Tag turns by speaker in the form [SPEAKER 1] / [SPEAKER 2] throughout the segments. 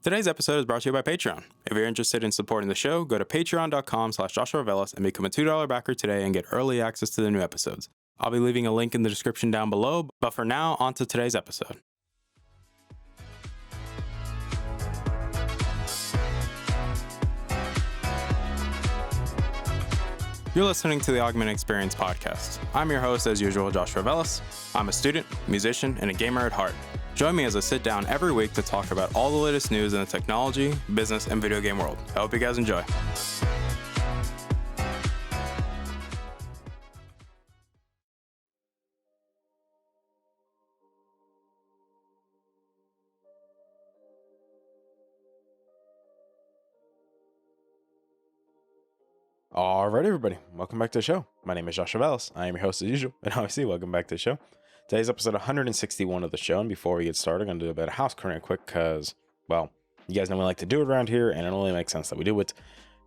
[SPEAKER 1] Today's episode is brought to you by Patreon. If you're interested in supporting the show, go to patreon.com/JoshuaVelas and become a $2 backer today and get early access to the new episodes. I'll be leaving a link in the description down below, but for now, on to today's episode. You're listening to the Augmented Experience podcast. I'm your host, as usual, Joshua Velas. I'm a student, musician, and a gamer at heart. Join me as I sit down every week to talk about all the latest news in the technology, business, and video game world. I hope you guys enjoy. Alright, everybody, welcome back to the show. My name is Joshua Velas. I am your host as usual, and obviously, welcome back to the show. Today's episode 161 of the show, and before we get started, I'm going to do a bit of house clearing quick because, well, you guys know we like to do it around here, and it only makes sense that we do it.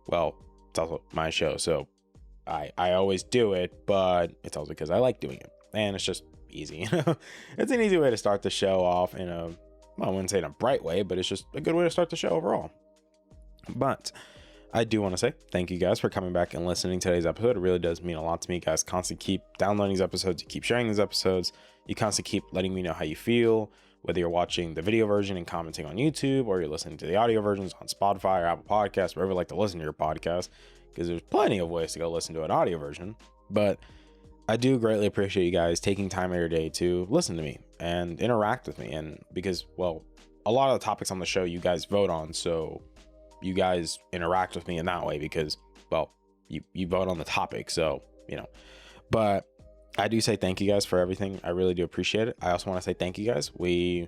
[SPEAKER 1] Well, it's also my show, so I always do it, but it's also because I like doing it, and it's just easy. It's an easy way to start the show off in a, well, I wouldn't say in a bright way, but it's just a good way to start the show overall. But I do want to say thank you guys for coming back and listening to today's episode. It really does mean a lot to me. You guys constantly keep downloading these episodes. You keep sharing these episodes. You constantly keep letting me know how you feel, whether you're watching the video version and commenting on YouTube, or you're listening to the audio versions on Spotify or Apple Podcasts, wherever you like to listen to your podcast, because there's plenty of ways to go listen to an audio version. But I do greatly appreciate you guys taking time of your day to listen to me and interact with me. And because, well, a lot of the topics on the show you guys vote on, so you guys interact with me in that way because, well, you vote on the topic, so, you know. But I do say thank you guys for everything. I really do appreciate it. I also want to say thank you guys. I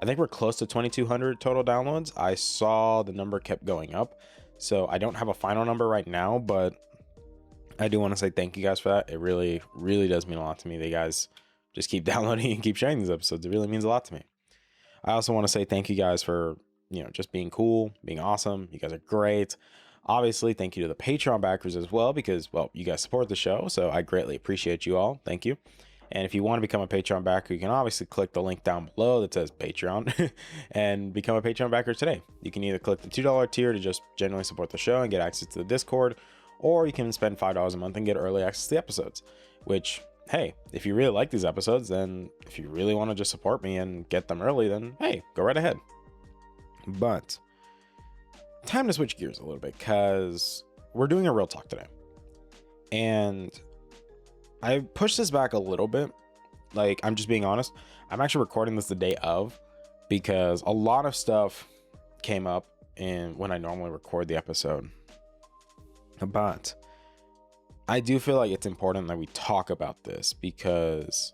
[SPEAKER 1] think we're close to 2,200 total downloads. I saw the number kept going up, so I don't have a final number right now, but I do want to say thank you guys for that. It really, really does mean a lot to me. They guys just keep downloading and keep sharing these episodes. It really means a lot to me. I also want to say thank you guys for, you know, just being cool, being awesome. You guys are great. Obviously, thank you to the Patreon backers as well, because, well, you guys support the show, so I greatly appreciate you all. Thank you. And if you want to become a Patreon backer, you can obviously click the link down below that says Patreon and become a Patreon backer today. You can either click the $2 tier to just generally support the show and get access to the Discord, or you can spend $5 a month and get early access to the episodes, which, hey, if you really like these episodes, then if you really want to just support me and get them early, then hey, go right ahead. But time to switch gears a little bit because we're doing a real talk today. And I pushed this back a little bit. Like, I'm just being honest. I'm actually recording this the day of because a lot of stuff came up in when I normally record the episode. But I do feel like it's important that we talk about this because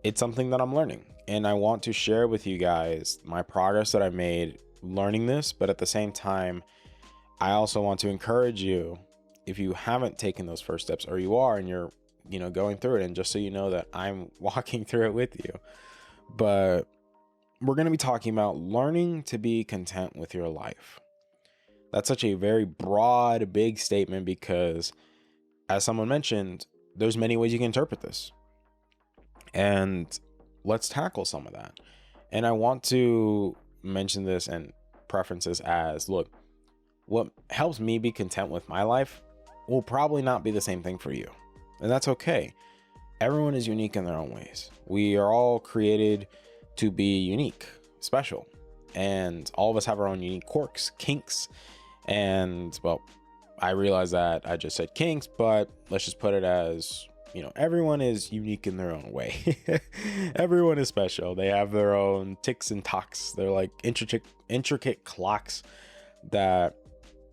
[SPEAKER 1] it's something that I'm learning. And I want to share with you guys my progress that I made learning this, but at the same time, I also want to encourage you, if you haven't taken those first steps, or you are and you're, you know, going through it, and just so you know that I'm walking through it with you. But we're going to be talking about learning to be content with your life. That's such a very broad, big statement because, as someone mentioned, there's many ways you can interpret this. And let's tackle some of that. And I want to mention this and preferences as, look, what helps me be content with my life will probably not be the same thing for you. And that's okay. Everyone is unique in their own ways. We are all created to be unique, special. And all of us have our own unique quirks, kinks. And, well, I realize that I just said kinks, but let's just put it as, you know, everyone is unique in their own way. Everyone is special. They have their own ticks and tocks. They're like intricate clocks that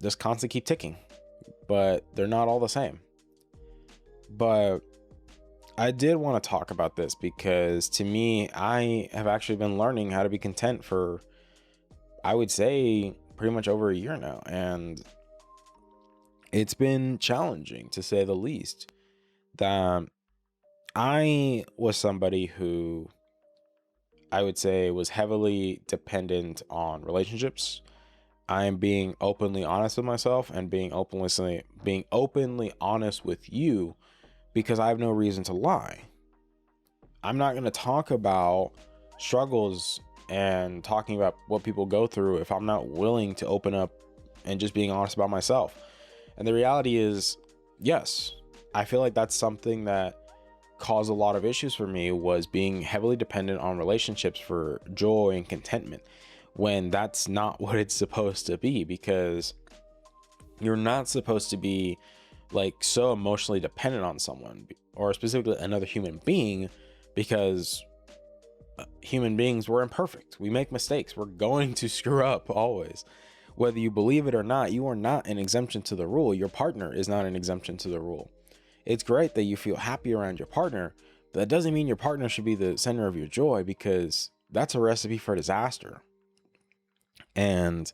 [SPEAKER 1] just constantly keep ticking, but they're not all the same. But I did want to talk about this because, to me, I have actually been learning how to be content for, I would say, pretty much over a year now. And it's been challenging, to say the least. That I was somebody who I would say was heavily dependent on relationships. I am being openly honest with myself and being openly honest with you because I have no reason to lie. I'm not going to talk about struggles and talking about what people go through if I'm not willing to open up and just being honest about myself. And the reality is, yes, I feel like that's something that caused a lot of issues for me, was being heavily dependent on relationships for joy and contentment, when that's not what it's supposed to be. Because you're not supposed to be like so emotionally dependent on someone, or specifically another human being, because human beings, we're imperfect. We make mistakes. We're going to screw up always. Whether you believe it or not, you are not an exemption to the rule. Your partner is not an exemption to the rule. It's great that you feel happy around your partner, but that doesn't mean your partner should be the center of your joy, because that's a recipe for disaster. And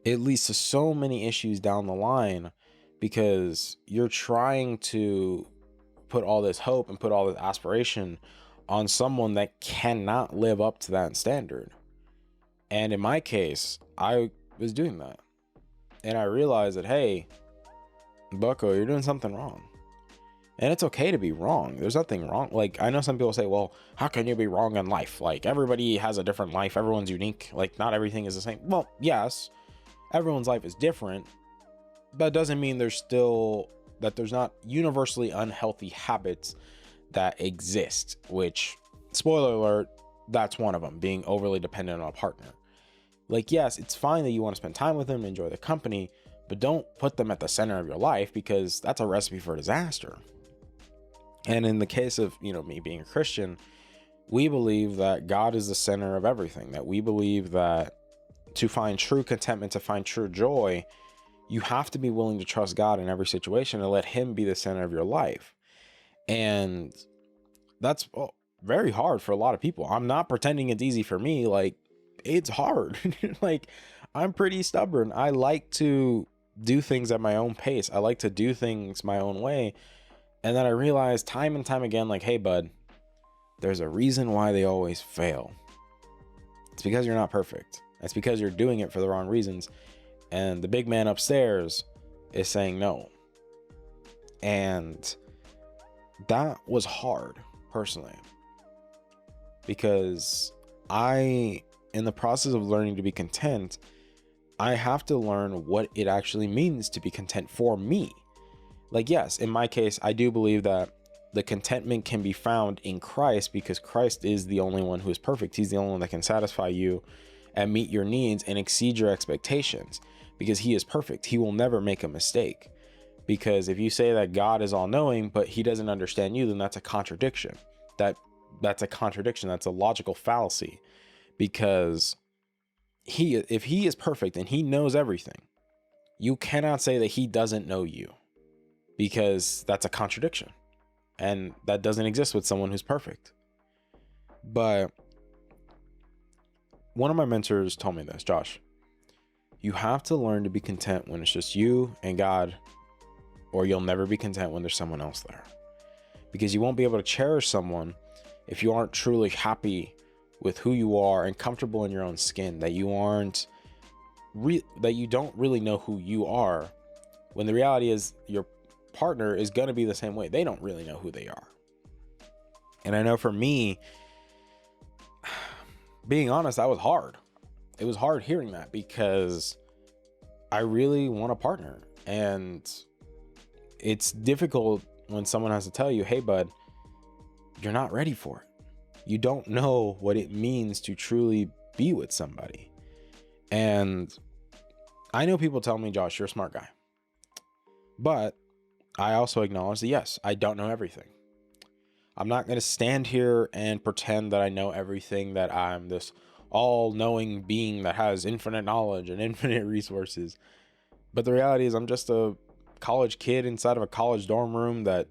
[SPEAKER 1] it leads to so many issues down the line, because you're trying to put all this hope and put all this aspiration on someone that cannot live up to that standard. And in my case, I was doing that. And I realized that, hey, Bucko, you're doing something wrong. And it's okay to be wrong. There's nothing wrong. Like, I know some people say, well, how can you be wrong in life? Like, everybody has a different life. Everyone's unique. Like, not everything is the same. Well, yes, everyone's life is different. But it doesn't mean there's not universally unhealthy habits that exist, which, spoiler alert, that's one of them, being overly dependent on a partner. Like, yes, it's fine that you want to spend time with them, enjoy their company, but don't put them at the center of your life, because that's a recipe for disaster. And in the case of, me being a Christian, we believe that God is the center of everything, that we believe that to find true contentment, to find true joy, you have to be willing to trust God in every situation and let him be the center of your life. And that's very hard for a lot of people. I'm not pretending it's easy for me. Like, it's hard. Like, I'm pretty stubborn. I like to do things at my own pace. I like to do things my own way. And then I realized time and time again, like, hey, bud, there's a reason why they always fail. It's because you're not perfect. It's because you're doing it for the wrong reasons. And the big man upstairs is saying no. And that was hard, personally, because in the process of learning to be content, I have to learn what it actually means to be content for me. Like, yes, in my case, I do believe that the contentment can be found in Christ, because Christ is the only one who is perfect. He's the only one that can satisfy you and meet your needs and exceed your expectations, because he is perfect. He will never make a mistake. Because if you say that God is all knowing, but he doesn't understand you, then that's a contradiction. That's a contradiction. That's a logical fallacy, because if he is perfect and he knows everything, you cannot say that he doesn't know you, because that's a contradiction. And that doesn't exist with someone who's perfect. But one of my mentors told me this, Josh, you have to learn to be content when it's just you and God, or you'll never be content when there's someone else there. Because you won't be able to cherish someone if you aren't truly happy with who you are and comfortable in your own skin, that you don't really know who you are, when the reality is your partner is going to be the same way. They don't really know who they are. And I know for me, being honest, that was hard. It was hard hearing that, because I really want a partner, and it's difficult when someone has to tell you, hey, bud, you're not ready for it. You don't know what it means to truly be with somebody. And I know people tell me, Josh, you're a smart guy. But I also acknowledge that, yes, I don't know everything. I'm not going to stand here and pretend that I know everything, that I'm this all-knowing being that has infinite knowledge and infinite resources. But the reality is, I'm just a college kid inside of a college dorm room that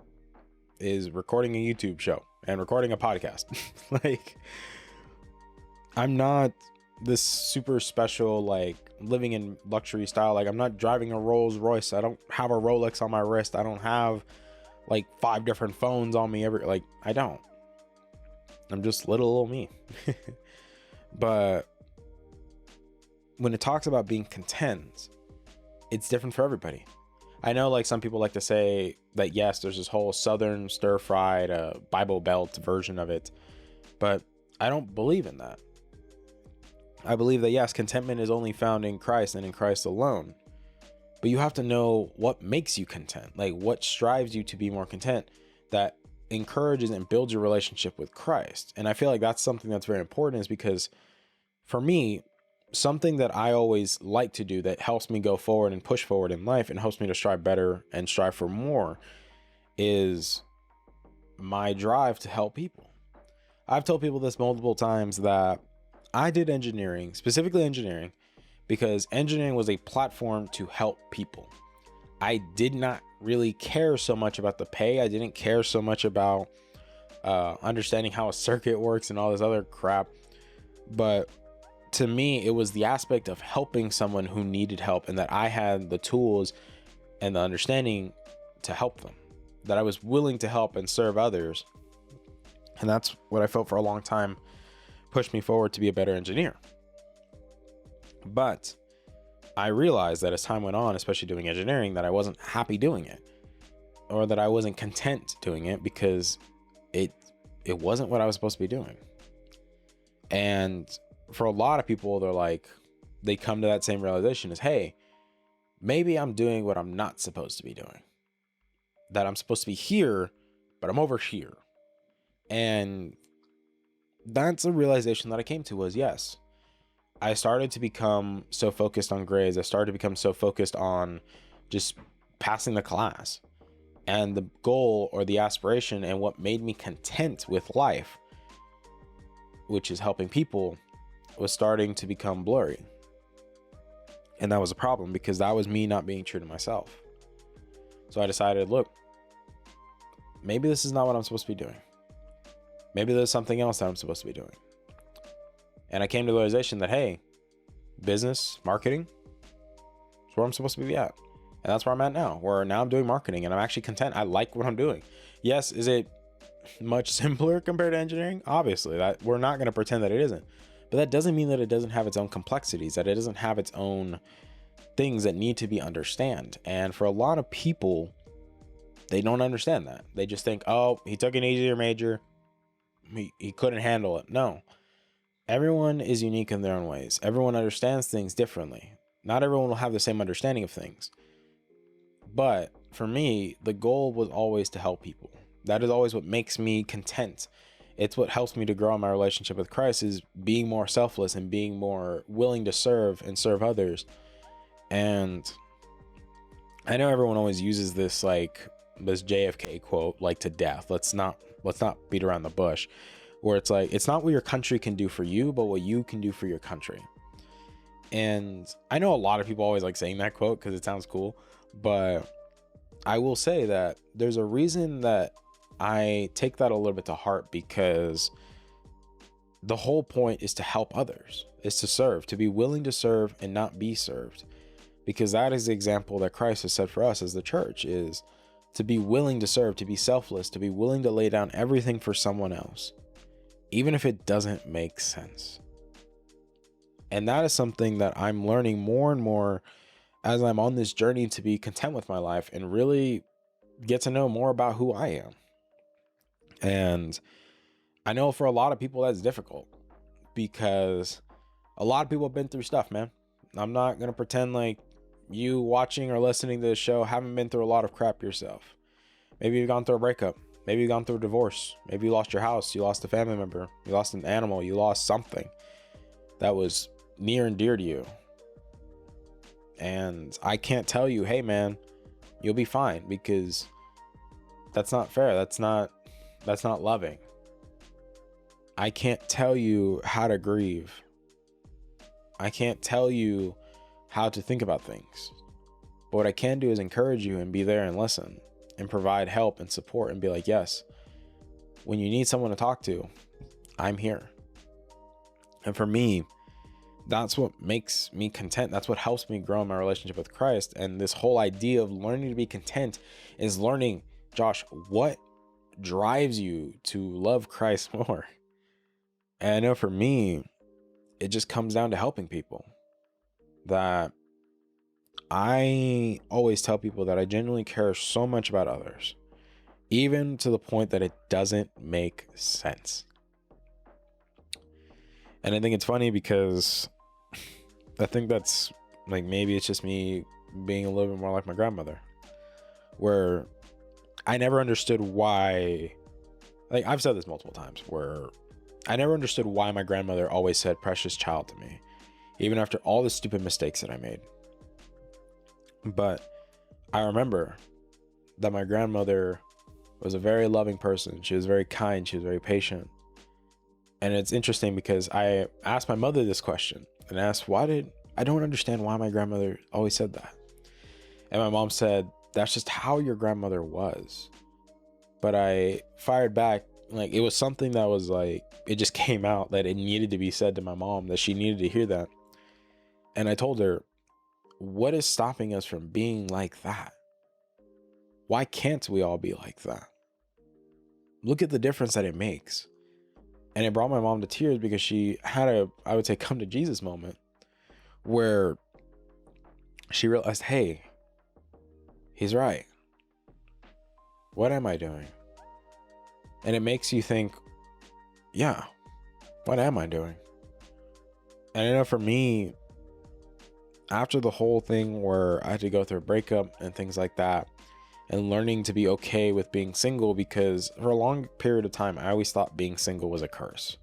[SPEAKER 1] is recording a YouTube show and recording a podcast. Like, I'm not this super special, like, living in luxury style. Like, I'm not driving a Rolls Royce. I don't have a Rolex on my wrist. I don't have like 5 different phones on me I don't. I'm just little old me. But when it talks about being content, it's different for everybody. I know, like, some people like to say that, yes, there's this whole Southern stir-fried Bible Belt version of it, but I don't believe in that. I believe that, yes, contentment is only found in Christ and in Christ alone. But you have to know what makes you content, like what strives you to be more content, that encourages and builds your relationship with Christ. And I feel like that's something that's very important, is because for me, something that I always like to do that helps me go forward and push forward in life and helps me to strive better and strive for more is my drive to help people. I've told people this multiple times that I did engineering, specifically engineering, because engineering was a platform to help people. I did not really care so much about the pay. I didn't care so much about understanding how a circuit works and all this other crap. But to me, it was the aspect of helping someone who needed help, and that I had the tools and the understanding to help them, that I was willing to help and serve others. And that's what I felt for a long time pushed me forward to be a better engineer. But I realized that as time went on, especially doing engineering, that I wasn't happy doing it, or that I wasn't content doing it, because it wasn't what I was supposed to be doing. And for a lot of people, they come to that same realization is, hey, maybe I'm doing what I'm not supposed to be doing. That I'm supposed to be here, but I'm over here. And that's a realization that I came to, was, yes, I started to become so focused on grades. I started to become so focused on just passing the class. And the goal, or the aspiration, and what made me content with life, which is helping people, was starting to become blurry. And that was a problem, because that was me not being true to myself. So I decided, look, maybe this is not what I'm supposed to be doing. Maybe there's something else that I'm supposed to be doing. And I came to the realization that, hey, business, marketing, is where I'm supposed to be at. And that's where I'm at now, where now I'm doing marketing and I'm actually content. I like what I'm doing. Yes, is it much simpler compared to engineering? Obviously, that we're not going to pretend that it isn't. But that doesn't mean that it doesn't have its own complexities, that it doesn't have its own things that need to be understood. And for a lot of people, they don't understand that. They just think, oh, he took an easier major, he couldn't handle it. No. Everyone is unique in their own ways. Everyone understands things differently. Not everyone will have the same understanding of things. But for me, the goal was always to help people. That is always what makes me content. It's what helps me to grow in my relationship with Christ, is being more selfless and being more willing to serve and serve others. And I know everyone always uses this JFK quote, to death. Let's not beat around the bush, where it's like, it's not what your country can do for you, but what you can do for your country. And I know a lot of people always like saying that quote because it sounds cool, but I will say that there's a reason that I take that a little bit to heart, because the whole point is to help others, is to serve, to be willing to serve and not be served. Because that is the example that Christ has set for us as the church, is to be willing to serve, to be selfless, to be willing to lay down everything for someone else, even if it doesn't make sense. And that is something that I'm learning more and more as I'm on this journey to be content with my life and really get to know more about who I am. And I know for a lot of people that's difficult, because a lot of people have been through stuff, man. I'm not going to pretend like you watching or listening to this show haven't been through a lot of crap yourself. Maybe you've gone through a breakup. Maybe you've gone through a divorce. Maybe you lost your house. You lost a family member. You lost an animal. You lost something that was near and dear to you. And I can't tell you, hey man, you'll be fine, because that's not fair. That's not loving. I can't tell you how to grieve. I can't tell you how to think about things. But what I can do is encourage you and be there and listen and provide help and support and be like, yes, when you need someone to talk to, I'm here. And for me, that's what makes me content. That's what helps me grow in my relationship with Christ. And this whole idea of learning to be content is learning, Josh, what drives you to love Christ more? And I know for me, it just comes down to helping people. That I always tell people that I genuinely care so much about others, even to the point that it doesn't make sense. And I think it's funny because I think that's like, maybe it's just me being a little bit more like my grandmother, where I never understood why, like I've said this multiple times, where I never understood why my grandmother always said precious child to me, even after all the stupid mistakes that I made. But I remember that my grandmother was a very loving person. She was very kind. She was very patient. And it's interesting because I asked my mother this question and asked, I don't understand why my grandmother always said that. And my mom said, that's just how your grandmother was. But I fired back, like it was something that was like, it just came out that it needed to be said to my mom, that she needed to hear that. And I told her, what is stopping us from being like that? Why can't we all be like that? Look at the difference that it makes. And it brought my mom to tears because she had I would say, come to Jesus moment where she realized, hey, he's right. What am I doing? And it makes you think, yeah, what am I doing? And I know for me, after the whole thing where I had to go through a breakup and things like that, and learning to be okay with being single, because for a long period of time, I always thought being single was a curse.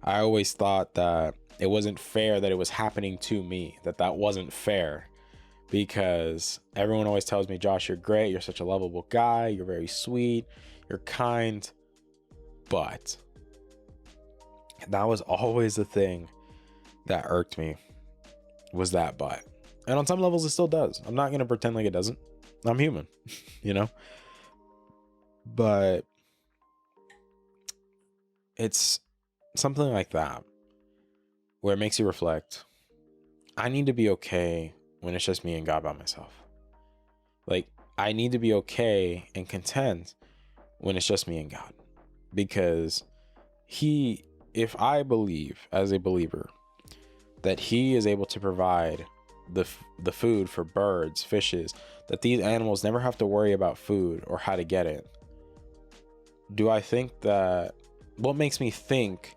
[SPEAKER 1] I always thought that it wasn't fair that it was happening to me, that wasn't fair, because everyone always tells me, Josh, you're great. You're such a lovable guy. You're very sweet. You're kind. But that was always the thing that irked me, was that but. And on some levels, it still does. I'm not going to pretend like it doesn't. I'm human, you know? But it's something like that where it makes you reflect. I need to be okay when it's just me and God by myself. Like, I need to be okay and content when it's just me and God. Because if I believe as a believer that he is able to provide the food for birds, fishes, that these animals never have to worry about food or how to get it, do I think that, what makes me think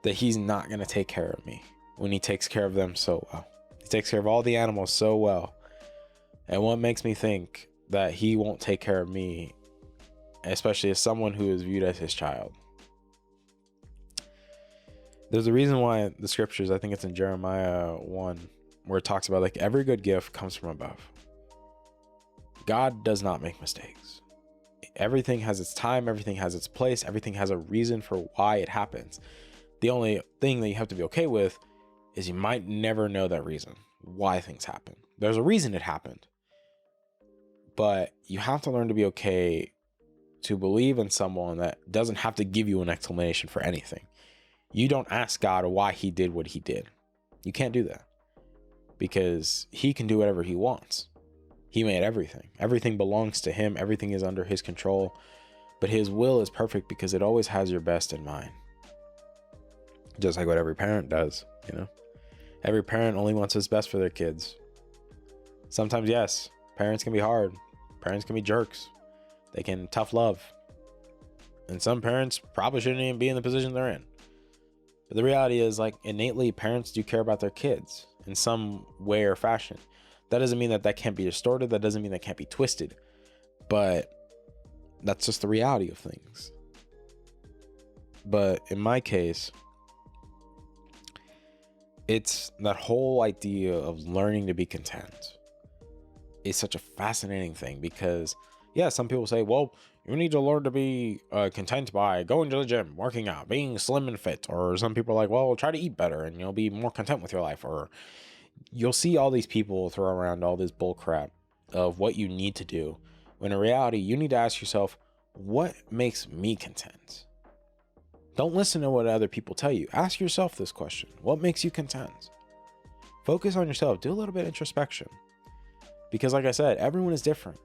[SPEAKER 1] that he's not going to take care of me when he takes care of them so well? He takes care of all the animals so well. And what makes me think that he won't take care of me, especially as someone who is viewed as his child? There's a reason why the scriptures, I think it's in Jeremiah 1, where it talks about like every good gift comes from above. God does not make mistakes. Everything has its time. Everything has its place. Everything has a reason for why it happens. The only thing that you have to be okay with is you might never know that reason, why things happen. There's a reason it happened. But you have to learn to be okay to believe in someone that doesn't have to give you an explanation for anything. You don't ask God why he did what he did. You can't do that, because he can do whatever he wants. He made everything. Everything belongs to him. Everything is under his control. But his will is perfect because it always has your best in mind. Just like what every parent does, you know? Every parent only wants what's best for their kids. Sometimes, yes, parents can be hard. Parents can be jerks. They can tough love. And some parents probably shouldn't even be in the position they're in. But the reality is, like, innately, parents do care about their kids in some way or fashion. That doesn't mean that can't be distorted. That doesn't mean that can't be twisted. But that's just the reality of things. But in my case, it's that whole idea of learning to be content is such a fascinating thing, because, yeah, some people say, well, you need to learn to be content by going to the gym, working out, being slim and fit. Or some people are like, well, try to eat better and you'll be more content with your life. Or you'll see all these people throw around all this bull crap of what you need to do, when in reality, you need to ask yourself, what makes me content? Don't listen to what other people tell you. Ask yourself this question. What makes you content? Focus on yourself. Do a little bit of introspection. Because like I said, everyone is different.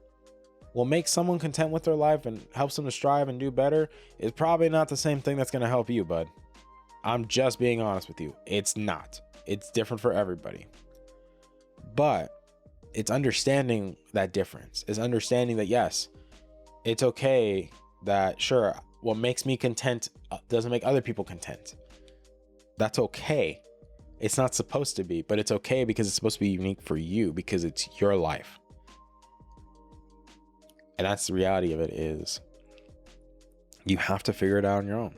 [SPEAKER 1] What makes someone content with their life and helps them to strive and do better is probably not the same thing that's going to help you, bud. I'm just being honest with you. It's not. It's different for everybody. But it's understanding that difference. It's understanding that, yes, it's okay that, sure, what makes me content doesn't make other people content. That's okay. It's not supposed to be, but it's okay because it's supposed to be unique for you because it's your life. And that's the reality of it, is you have to figure it out on your own.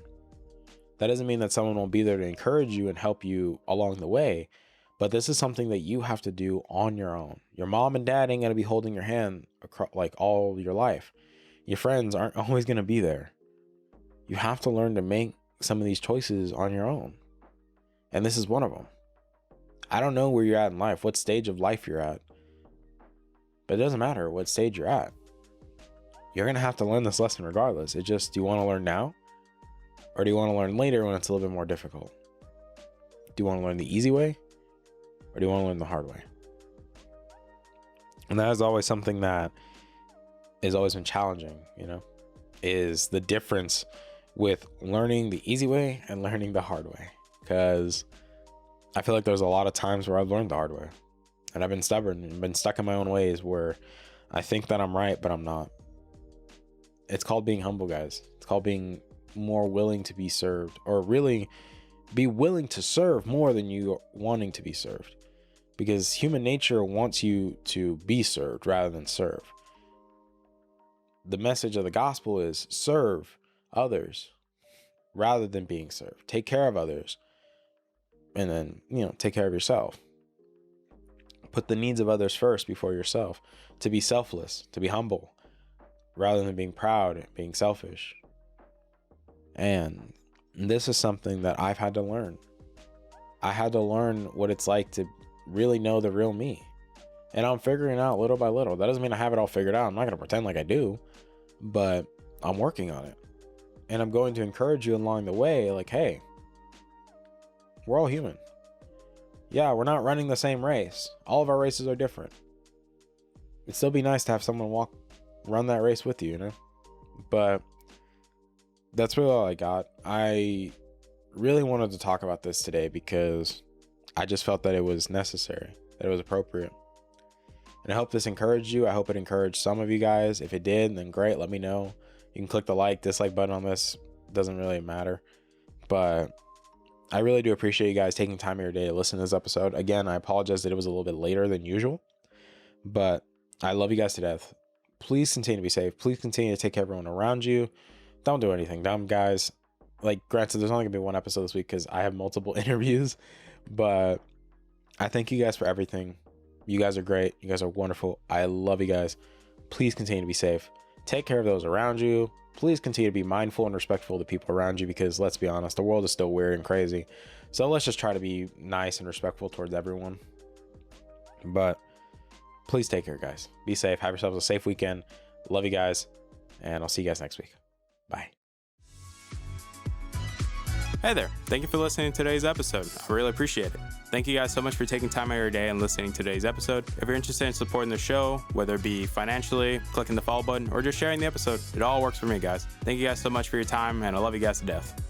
[SPEAKER 1] That doesn't mean that someone won't be there to encourage you and help you along the way, but this is something that you have to do on your own. Your mom and dad ain't going to be holding your hand across, like, all your life. Your friends aren't always going to be there. You have to learn to make some of these choices on your own. And this is one of them. I don't know where you're at in life, what stage of life you're at, but it doesn't matter what stage you're at. You're going to have to learn this lesson regardless. It just, do you want to learn now? Or do you want to learn later when it's a little bit more difficult? Do you want to learn the easy way? Or do you want to learn the hard way? And that is always something that has always been challenging, is the difference with learning the easy way and learning the hard way. Because I feel like there's a lot of times where I've learned the hard way. And I've been stubborn and been stuck in my own ways where I think that I'm right, but I'm not. It's called being humble, guys. It's called being more willing to be served, or really be willing to serve more than you wanting to be served, because human nature wants you to be served rather than serve. The message of the gospel is serve others rather than being served. Take care of others and then, take care of yourself. Put the needs of others first before yourself. To be selfless, to be humble rather than being proud and being selfish. And this is something that I've had to learn. I had to learn what it's like to really know the real me. And I'm figuring it out little by little. That doesn't mean I have it all figured out. I'm not going to pretend like I do, but I'm working on it. And I'm going to encourage you along the way, like, hey, we're all human. Yeah, we're not running the same race. All of our races are different. It'd still be nice to have someone run that race with you, But that's really all I got. I really wanted to talk about this today because I just felt that it was necessary, that it was appropriate. And I hope this encouraged you. I hope it encouraged some of you guys. If it did, then great, let me know. You can click the dislike button on this. Doesn't really matter. But I really do appreciate you guys taking time of your day to listen to this episode. Again, I apologize that it was a little bit later than usual, but I love you guys to death. Please continue to be safe. Please continue to take care of everyone around you. Don't do anything dumb, guys. Like, granted, there's only gonna be one episode this week because I have multiple interviews, but I thank you guys for everything. You guys are great. You guys are wonderful. I love you guys. Please continue to be safe. Take care of those around you. Please continue to be mindful and respectful of the people around you, because let's be honest, the world is still weird and crazy. So let's just try to be nice and respectful towards everyone. But please take care, guys. Be safe. Have yourselves a safe weekend. Love you guys. And I'll see you guys next week. Bye.
[SPEAKER 2] Hey there. Thank you for listening to today's episode. I really appreciate it. Thank you guys so much for taking time out of your day and listening to today's episode. If you're interested in supporting the show, whether it be financially, clicking the follow button, or just sharing the episode, it all works for me, guys. Thank you guys so much for your time, and I love you guys to death.